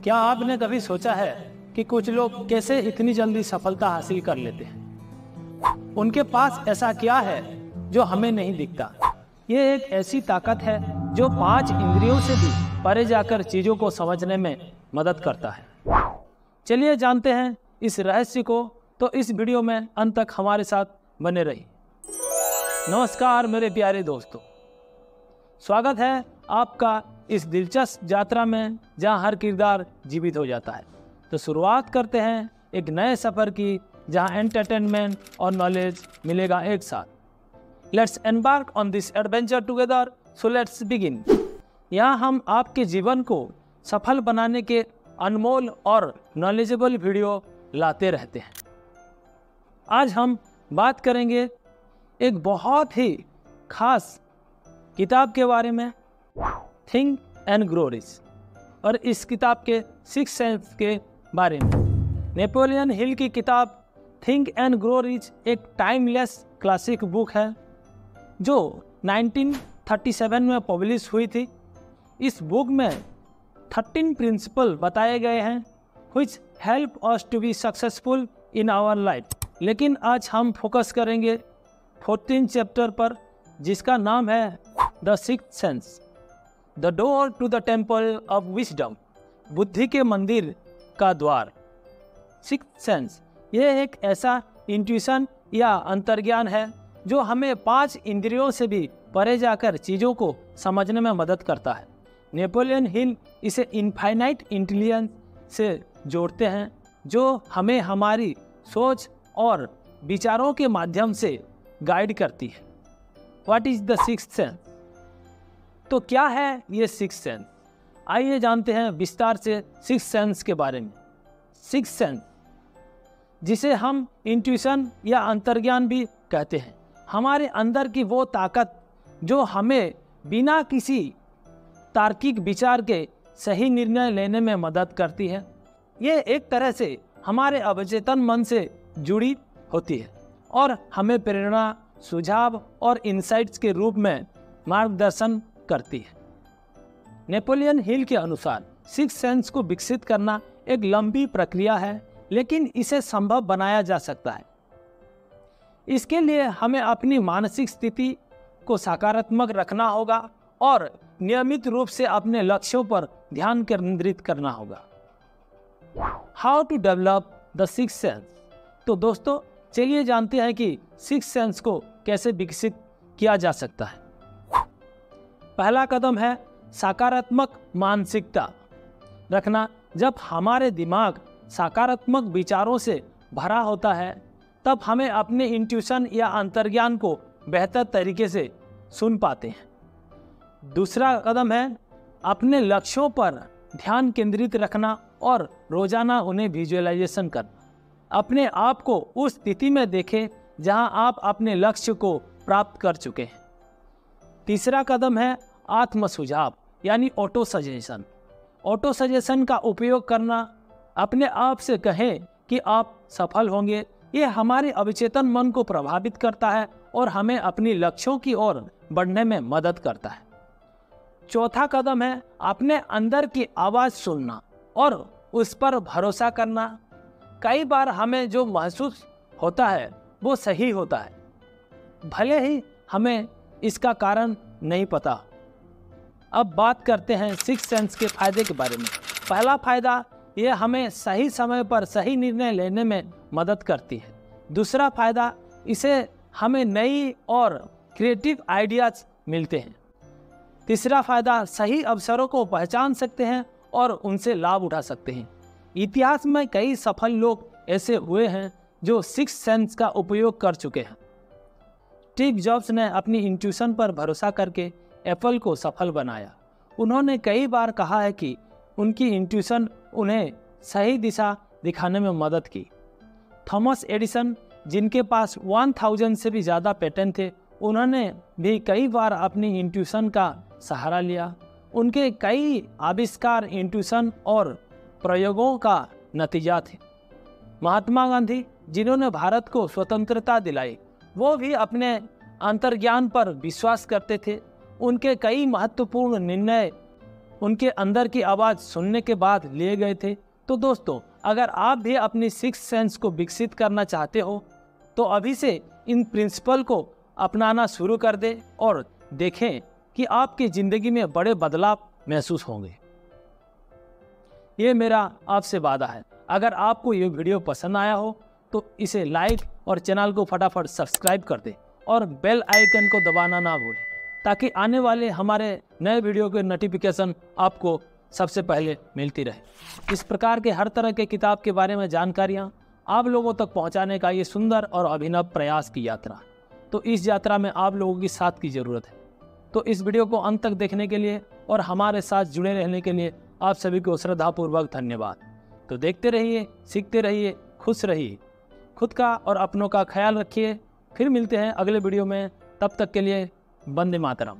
क्या आपने कभी सोचा है कि कुछ लोग कैसे इतनी जल्दी सफलता हासिल कर लेते हैं? उनके पास ऐसा क्या है जो हमें नहीं दिखता? ये एक ऐसी ताकत है जो 5 इंद्रियों से भी परे जाकर चीजों को समझने में मदद करता है। चलिए जानते हैं इस रहस्य को, तो इस वीडियो में अंत तक हमारे साथ बने रहिए। नमस्कार मेरे प्यारे दोस्तों, स्वागत है आपका इस दिलचस्प यात्रा में जहां हर किरदार जीवित हो जाता है। तो शुरुआत करते हैं एक नए सफ़र की, जहां एंटरटेनमेंट और नॉलेज मिलेगा एक साथ। Let's embark on this adventure together, so let's begin. यहाँ हम आपके जीवन को सफल बनाने के अनमोल और नॉलेजेबल वीडियो लाते रहते हैं। आज हम बात करेंगे एक बहुत ही खास किताब के बारे में, थिंक एंड ग्रो रिच, और इस किताब के 6 सेंस के बारे में। नेपोलियन हिल की किताब थिंक एंड ग्रो रिच एक टाइमलेस क्लासिक बुक है जो 1937 में पब्लिश हुई थी। इस बुक में 13 प्रिंसिपल बताए गए हैं which help us to be successful in our life। लेकिन आज हम फोकस करेंगे 14 चैप्टर पर, जिसका नाम है the sixth sense, the door to the temple of wisdom, बुद्धि के मंदिर का द्वार। सिक्स्थ सेंस ये एक ऐसा इंट्यूशन या अंतर्ज्ञान है जो हमें 5 इंद्रियों से भी परे जाकर चीज़ों को समझने में मदद करता है। नेपोलियन हिल इसे इनफाइनाइट इंटेलिजेंस से जोड़ते हैं, जो हमें हमारी सोच और विचारों के माध्यम से गाइड करती है। What is the sixth sense? तो क्या है ये सिक्स्थ सेंस? आइए जानते हैं विस्तार से सिक्स्थ सेंस के बारे में। सिक्स्थ सेंस, जिसे हम इंट्यूशन या अंतर्ज्ञान भी कहते हैं, हमारे अंदर की वो ताकत जो हमें बिना किसी तार्किक विचार के सही निर्णय लेने में मदद करती है। ये एक तरह से हमारे अवचेतन मन से जुड़ी होती है और हमें प्रेरणा, सुझाव और इनसाइट्स के रूप में मार्गदर्शन करती है। नेपोलियन हिल के अनुसार सिक्स्थ सेंस को विकसित करना एक लंबी प्रक्रिया है, लेकिन इसे संभव बनाया जा सकता है। इसके लिए हमें अपनी मानसिक स्थिति को सकारात्मक रखना होगा और नियमित रूप से अपने लक्ष्यों पर ध्यान केंद्रित करना होगा। How to develop the sixth sense? तो दोस्तों चलिए जानते हैं कि सिक्स्थ सेंस को कैसे विकसित किया जा सकता है। पहला कदम है सकारात्मक मानसिकता रखना। जब हमारे दिमाग सकारात्मक विचारों से भरा होता है, तब हमें अपने इंट्यूशन या अंतर्ज्ञान को बेहतर तरीके से सुन पाते हैं। दूसरा कदम है अपने लक्ष्यों पर ध्यान केंद्रित रखना और रोजाना उन्हें विजुअलाइजेशन करना। अपने आप को उस स्थिति में देखें जहां आप अपने लक्ष्य को प्राप्त कर चुके हैं। तीसरा कदम है आत्म सुझाव यानी ऑटो सजेशन। ऑटो सजेशन का उपयोग करना, अपने आप से कहें कि आप सफल होंगे। ये हमारे अवचेतन मन को प्रभावित करता है और हमें अपनी लक्ष्यों की ओर बढ़ने में मदद करता है। चौथा कदम है अपने अंदर की आवाज़ सुनना और उस पर भरोसा करना। कई बार हमें जो महसूस होता है वो सही होता है, भले ही हमें इसका कारण नहीं पता। अब बात करते हैं सिक्स्थ सेंस के फायदे के बारे में। पहला फायदा, ये हमें सही समय पर सही निर्णय लेने में मदद करती है। दूसरा फायदा, इसे हमें नई और क्रिएटिव आइडियाज मिलते हैं। तीसरा फायदा, सही अवसरों को पहचान सकते हैं और उनसे लाभ उठा सकते हैं। इतिहास में कई सफल लोग ऐसे हुए हैं जो सिक्स्थ सेंस का उपयोग कर चुके हैं। स्टीव जॉब्स ने अपनी इंट्यूशन पर भरोसा करके एप्पल को सफल बनाया। उन्होंने कई बार कहा है कि उनकी इंट्यूशन उन्हें सही दिशा दिखाने में मदद की। थॉमस एडिसन, जिनके पास 1000 से भी ज़्यादा पेटेंट थे, उन्होंने भी कई बार अपनी इंट्यूशन का सहारा लिया। उनके कई आविष्कार इंट्यूशन और प्रयोगों का नतीजा थे। महात्मा गांधी, जिन्होंने भारत को स्वतंत्रता दिलाई, वो भी अपने अंतर्ज्ञान पर विश्वास करते थे। उनके कई महत्वपूर्ण निर्णय उनके अंदर की आवाज़ सुनने के बाद लिए गए थे। तो दोस्तों, अगर आप भी अपनी सिक्स सेंस को विकसित करना चाहते हो तो अभी से इन प्रिंसिपल को अपनाना शुरू कर दें और देखें कि आपकी ज़िंदगी में बड़े बदलाव महसूस होंगे। ये मेरा आपसे वादा है। अगर आपको ये वीडियो पसंद आया हो तो इसे लाइक और चैनल को फटाफट सब्सक्राइब कर दें और बेल आइकन को दबाना ना भूलें, ताकि आने वाले हमारे नए वीडियो के नोटिफिकेशन आपको सबसे पहले मिलती रहे। इस प्रकार के हर तरह के किताब के बारे में जानकारियाँ आप लोगों तक पहुँचाने का ये सुंदर और अभिनव प्रयास की यात्रा। तो इस यात्रा में आप लोगों की साथ की ज़रूरत है। तो इस वीडियो को अंत तक देखने के लिए और हमारे साथ जुड़े रहने के लिए आप सभी को श्रद्धापूर्वक धन्यवाद। तो देखते रहिए, सीखते रहिए, खुश रहिए, खुद का और अपनों का ख्याल रखिए। फिर मिलते हैं अगले वीडियो में। तब तक के लिए वंदे मातरम।